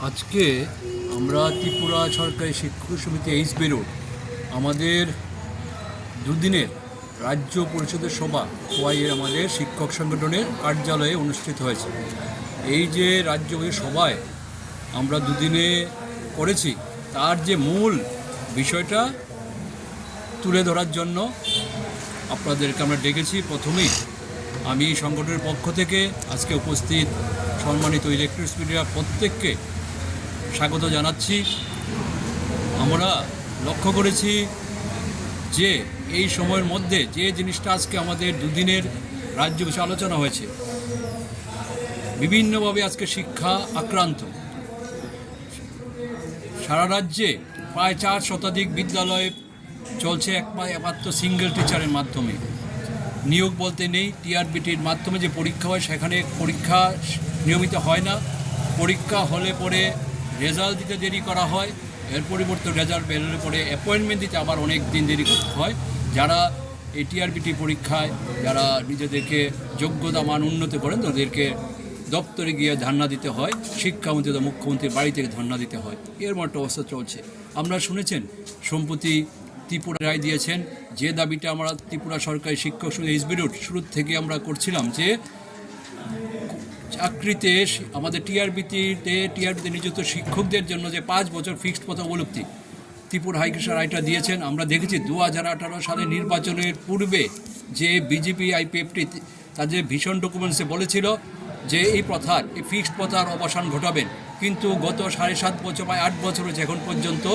আজকে আমরা ত্রিপুরা সরকারি শিক্ষক সমিতি এইচবিরোড আমাদের দুদিনের রাজ্য পরিষদের সভা খোয়াইয়ের আমাদের শিক্ষক সংগঠনের কার্যালয়ে অনুষ্ঠিত হয়েছে। এই যে রাজ্য সভায় আমরা দুদিনে করেছি, তার যে মূল বিষয়টা তুলে ধরার জন্য আপনাদেরকে আমরা ডেকেছি। প্রথমেই আমি সংগঠনের পক্ষ থেকে আজকে উপস্থিত সম্মানিত ইলেকট্রনিক্স মিডিয়া প্রত্যেককে স্বাগত জানাচ্ছি। আমরা লক্ষ্য করেছি যে এই সময়ের মধ্যে যে জিনিসটা আজকে আমাদের দুদিনের রাজ্য বিষয়ে আলোচনা হয়েছে, বিভিন্নভাবে আজকে শিক্ষা আক্রান্ত। সারা রাজ্যে প্রায় 4 শতাধিক বিদ্যালয়ে চলছে একমাত্র সিঙ্গেল টিচারের মাধ্যমে, নিয়োগ বলতে নেই। টিআরবিটির মাধ্যমে যে পরীক্ষা হয়, সেখানে পরীক্ষা নিয়মিত হয় না। পরীক্ষা হলে পরে রেজাল্ট দিতে দেরি করা হয়, এর পরিবর্তে রেজাল্ট বেরোলে পরে অ্যাপয়েন্টমেন্ট দিতে আবার অনেক দিন দেরি করতে হয়। যারা এই টিআরবিটি পরীক্ষায় যারা নিজেদেরকে যোগ্যতা মান উন্নত করেন, তাদেরকে দপ্তরে গিয়ে ধর্ণা দিতে হয়, শিক্ষামন্ত্রী বা মুখ্যমন্ত্রীর বাড়ি থেকে ধর্ণা দিতে হয়। এর মতো অবস্থা চলছে। আপনারা শুনেছেন সম্প্রতি ত্রিপুরা রায় দিয়েছেন, যে দাবিটা আমরা ত্রিপুরা সরকারি শিক্ষক সমিতি এইচবিরোড শুরু থেকে আমরা করছিলাম, যে চাকরিতে আমাদের টিআরবিতে নিযুক্ত শিক্ষকদের জন্য যে 5 বছর ফিক্সড পদ অবলুপ্তি ত্রিপুরা হাইকোর্ট রায়টা দিয়েছেন। আমরা দেখেছি 2018 সালে নির্বাচনের পূর্বে যে বিজেপি আইপিএফটি তাদের ভীষণ ডকুমেন্টসে বলেছিল যে এই প্রথার, এই ফিক্সড প্রথার অবসান ঘটাবেন, কিন্তু গত 7.5 বছর বা 8 বছর হয়েছে এখন পর্যন্ত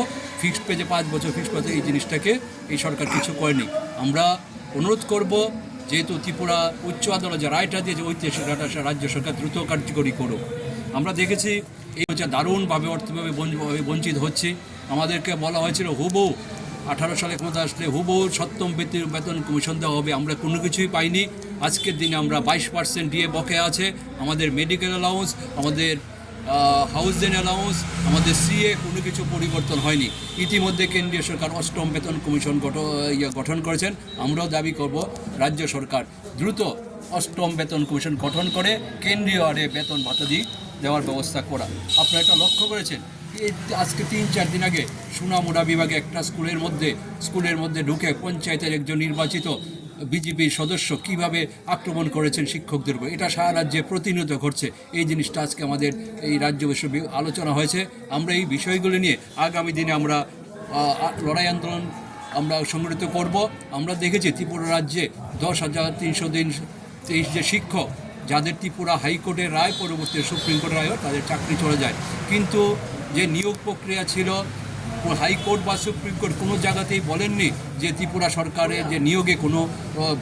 ফিক্সড পেজে 5 বছর ফিক্সড পেজে এই জিনিসটাকে এই সরকার কিছু করেনি। আমরা অনুরোধ করব, যেহেতু ত্রিপুরা উচ্চ আদালত যে রায়টা দিয়েছে ঐতিহাসিক রায়টা, রাজ্য সরকার দ্রুত কার্যকরী করুক। আমরা দেখেছি এই হচ্ছে দারুণভাবে অর্থভাবে বঞ্চিত হচ্ছে। আমাদেরকে বলা হয়েছিল হুবহু 18 সালে ক্ষমতা আসলে হুবহু 7ম বেতন কমিশন দেওয়া হবে, আমরা কোনো কিছুই পাইনি। আজকের দিনে আমরা 22% দিয়ে বকেয়া আছে। আমাদের মেডিকেল অ্যালাউন্স, আমাদের হাউজিং অ্যালাউন্স, আমাদের সিএ কোনো কিছু পরিবর্তন হয়নি। ইতিমধ্যে কেন্দ্রীয় সরকার 8ম বেতন কমিশন গঠন করেছেন। আমরাও দাবি করব রাজ্য সরকার দ্রুত 8ম বেতন কমিশন গঠন করে কেন্দ্রীয় হারে বেতন ভাতা দেওয়ার ব্যবস্থা করা। আপনারা এটা লক্ষ্য করেছেন, আজকে 3-4 দিন আগে সুনামুড়া বিভাগে একটা স্কুলের মধ্যে ঢুকে পঞ্চায়েতের একজন নির্বাচিত বিজেপির সদস্য কিভাবে আক্রমণ করেছেন শিক্ষকদের উপর। এটা সারা রাজ্যে প্রতিনিয়ত ঘটছে। এই জিনিসটা আজকে আমাদের এই রাজ্য বিষয়ে আলোচনা হয়েছে। আমরা এই বিষয়গুলো নিয়ে আগামী দিনে আমরা লড়াই আন্দোলন আমরা সংগঠিত করব। আমরা দেখেছি ত্রিপুরা রাজ্যে 10,323 যে শিক্ষক, যাদের ত্রিপুরা হাইকোর্টের রায় পরবর্তী সুপ্রিম কোর্টের রায়ও তাদের চাকরি চলে যায়, কিন্তু যে নিয়োগ প্রক্রিয়া ছিল হাইকোর্ট বা সুপ্রিম কোর্ট কোনো জায়গাতেই বলেননি যে ত্রিপুরা সরকারের যে নিয়োগে কোনো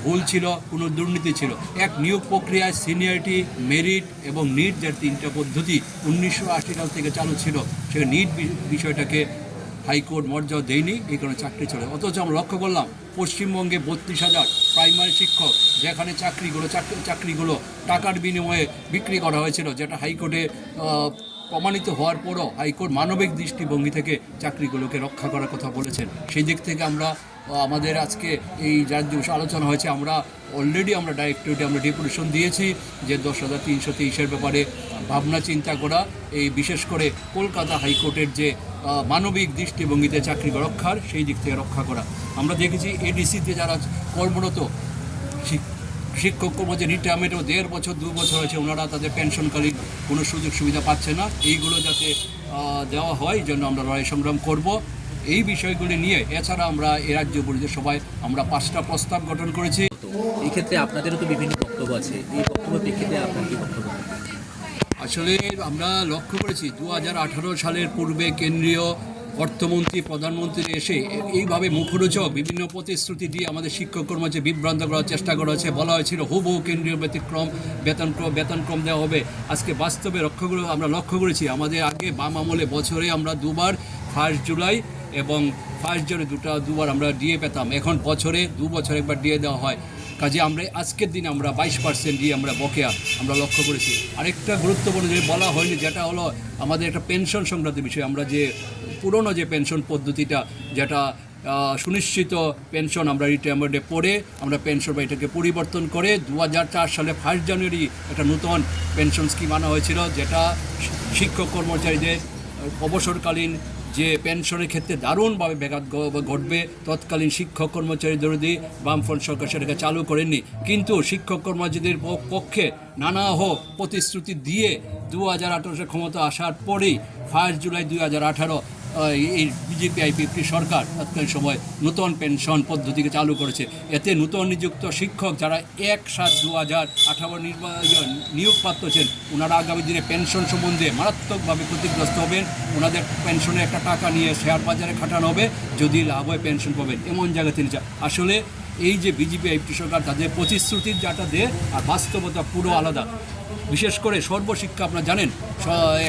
ভুল ছিল, কোনো দুর্নীতি ছিল। এক নিয়োগ প্রক্রিয়ায় সিনিয়রিটি, মেরিট এবং নিট, যার 3টা পদ্ধতি 1980 সাল থেকে চালু ছিল, সে নিট বিষয়টাকে হাইকোর্ট মর্যাদা দেয়নি, এই কারণে চাকরি চলে। অথচ আমরা লক্ষ্য করলাম পশ্চিমবঙ্গে 32,000 প্রাইমারি শিক্ষক, যেখানে চাকরিগুলো টাকার বিনিময়ে বিক্রি করা হয়েছিল, যেটা হাইকোর্টে প্রমাণিত হওয়ার পরও হাইকোর্ট মানবিক দৃষ্টিভঙ্গি থেকে চাকরিগুলোকে রক্ষা করার কথা বলেছেন। সেই দিক থেকে আমরা আমাদের আজকে এই রাজ্য আলোচনা হয়েছে। আমরা অলরেডি ডাইরেক্টরেটে আমরা ডেপুটেশন দিয়েছি যে 10,323-এর ব্যাপারে ভাবনা চিন্তা করা, এই বিশেষ করে কলকাতা হাইকোর্টের যে মানবিক দৃষ্টিভঙ্গিতে চাকরি রক্ষার, সেই দিক থেকে রক্ষা করা। আমরা দেখেছি এডিসিতে যারা কর্মরত শিক্ষক কর্মচারী রিটায়ারমেন্টও 1.5 বছর 2 বছর হয়েছে, ওনারা তাদের পেনশনকালীন কোনো সুযোগ সুবিধা পাচ্ছে না। এইগুলো যাতে দেওয়া হয়, এই জন্য আমরা লড়াই সংগ্রাম করব এই বিষয়গুলি নিয়ে। এছাড়া আমরা এ রাজ্য পরিষদের সভায় আমরা 5টা প্রস্তাব গঠন করেছি। এই ক্ষেত্রে আপনাদেরও তো বিভিন্ন বক্তব্য আছে, এই বক্তব্যের প্রেক্ষিতে আপনার কি বক্তব্য? আসলে আমরা লক্ষ্য করেছি 2018 সালের পূর্বে কেন্দ্রীয় অর্থমন্ত্রী, প্রধানমন্ত্রী এসে এইভাবে মুখরোচক বিভিন্ন প্রতিশ্রুতি দিয়ে আমাদের শিক্ষক কর্মচারী বিভ্রান্ত করার চেষ্টা করা হয়েছে। বলা হয়েছিল হুবহু কেন্দ্রীয় বেতনক্রম দেওয়া হবে। আজকে বাস্তবে আমরা লক্ষ্য করেছি আমাদের আগে বাম আমলে বছরে আমরা 2বার 1 জুলাই এবং 1 জানুয়ারি দুবার আমরা ডিএ পেতাম। এখন বছরে 2 বছর একবার ডিএ দেওয়া হয়। কাজে আমরা আজকের দিনে আমরা 22% দিয়ে আমরা বকেয়া আমরা লক্ষ্য করেছি। আরেকটা গুরুত্বপূর্ণ যে বলা হয়নি, যেটা হলো আমাদের একটা পেনশন সংক্রান্ত বিষয়। আমরা যে পুরনো যে পেনশন পদ্ধতিটা, যেটা সুনিশ্চিত পেনশন আমরা রিটায়ারমেন্টে পড়ে আমরা পেনশন বা এটাকে পরিবর্তন করে 2004 সালে 1 জানুয়ারি একটা নতুন পেনশন স্কিম আনা হয়েছিল, যেটা শিক্ষক কর্মচারীদের অবসরকালীন যে পেনশনের ক্ষেত্রে দারুণভাবে ব্যাঘাত ঘটবে। তৎকালীন শিক্ষক কর্মচারী বিরোধী বামফ্রন্ট সরকার সেটাকে চালু করেননি, কিন্তু শিক্ষক কর্মচারীদের পক্ষে নানা প্রতিশ্রুতি দিয়ে 2018 ক্ষমতা আসার পরেই 1 জুলাই 2018 এই বিজেপি আইপিএফটি সরকার তৎকালীন সময় নতুন পেনশন পদ্ধতিকে চালু করেছে। এতে নতুন নিযুক্ত শিক্ষক যারা 1/7/2018 নিয়োগপ্রাপ্ত হচ্ছেন, ওনারা আগামী দিনে পেনশন সম্বন্ধে মারাত্মকভাবে ক্ষতিগ্রস্ত হবেন। ওনাদের পেনশনে একটা টাকা নিয়ে শেয়ার বাজারে খাটানো হবে, যদি লাভ হয় পেনশন পাবেন, এমন জায়গা তিনি আসলে এই যে বিজেপি আইপিএফটি সরকার তাদের প্রতিশ্রুতির যাটা দেয় আর বাস্তবতা পুরো আলাদা। বিশেষ করে সর্বশিক্ষা আপনারা জানেন,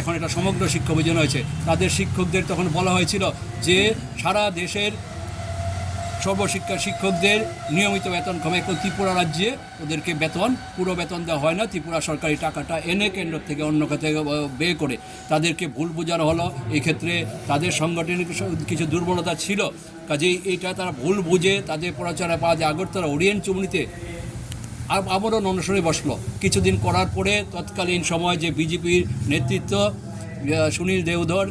এখন এটা সমগ্র শিক্ষা অভিযান হয়েছে। তাদের শিক্ষকদের তখন বলা হয়েছিল যে সারা দেশের সর্বশিক্ষা শিক্ষকদের নিয়মিত বেতন কমে। এখন ত্রিপুরা রাজ্যে ওদেরকে পুরো বেতন দেওয়া হয় না, ত্রিপুরা সরকারি টাকাটা এনে কেন্দ্র থেকে অন্য খাতে ব্যয় করে। তাদেরকে ভুল বোঝানো হলো, এই ক্ষেত্রে তাদের সাংগঠনিক কিছু দুর্বলতা ছিল, কাজেই এইটা তারা ভুল বুঝে তাদের প্রচারে পাওয়া যায় আগরতলা ওরিয়েন্ট চুমনিতে আবরণ অনুসরণে বসলো। কিছুদিন করার পরে তৎকালীন সময় যে বিজেপির নেতৃত্ব সুনীল দেওধর,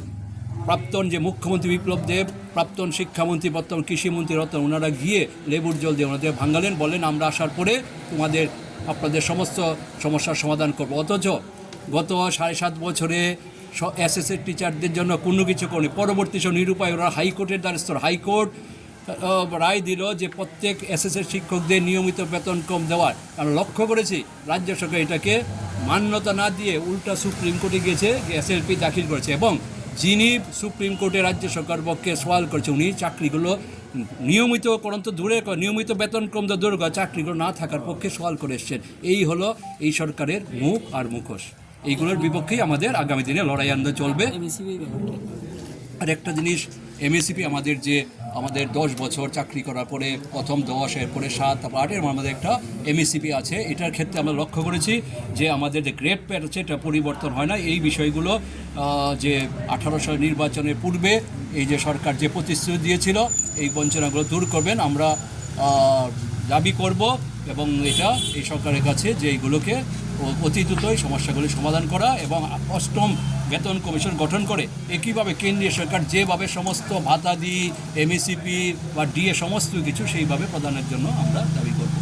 প্রাক্তন যে মুখ্যমন্ত্রী বিপ্লব দেব, প্রাক্তন শিক্ষামন্ত্রী, প্রাক্তন কৃষিমন্ত্রী রতন, ওনারা গিয়ে লেবুর জল দিয়ে ওনাদের ভাঙালেন, বলেন আমরা আসার পরে আপনাদের সমস্ত সমস্যার সমাধান করব। অথচ গত 7.5 বছরে এসএসএর টিচারদের জন্য কোনো কিছু করেনি। পরবর্তী সব নিরুপায় ওরা হাইকোর্টের দ্বারস্থ, হাইকোর্ট রায় দিল যে প্রত্যেক এসএসএর শিক্ষকদের নিয়মিত বেতন কম দেওয়ার। আমরা লক্ষ্য করেছি রাজ্য সরকার এটাকে মান্যতা না দিয়ে উল্টা সুপ্রিম কোর্টে গিয়েছে, এসএলপি দাখিল করেছে, এবং যিনি সুপ্রিম কোর্টে রাজ্য সরকার পক্ষে সওয়াল করেছে উনি চাকরিগুলো নিয়মিত করন্ত দূরে নিয়মিত বেতন কম দূরে চাকরিগুলো না থাকার পক্ষে সওয়াল করে এসছেন। এই হলো এই সরকারের মুখ আর মুখোশ। এইগুলোর বিপক্ষেই আমাদের আগামী দিনে লড়াই আন্দোলন চলবে। আর একটা জিনিস, এমএসিপি আমাদের 10 বছর চাকরি করার পরে প্রথম 10, এরপরে 7, তারপর 8 আমাদের একটা এমএসিপি আছে। এটার ক্ষেত্রে আমরা লক্ষ্য করেছি যে আমাদের যে গ্রেড প্যাড আছে এটা পরিবর্তন হয় না। এই বিষয়গুলো যে 18 সালের নির্বাচনের পূর্বে এই যে সরকার যে প্রতিশ্রুতি দিয়েছিল, এই বঞ্চনাগুলো দূর করবেন আমরা দাবি করব, এবং এটা এই সরকারের কাছে যে এইগুলোকে অতি দ্রুতই সমস্যাগুলি সমাধান করা এবং 8ম বেতন কমিশন গঠন করে একইভাবে কেন্দ্রীয় সরকার যেভাবে সমস্ত ভাতা দিয়ে এমএসিপি বা ডিএ সমস্ত কিছু সেইভাবে প্রদানের জন্য আমরা দাবি করব।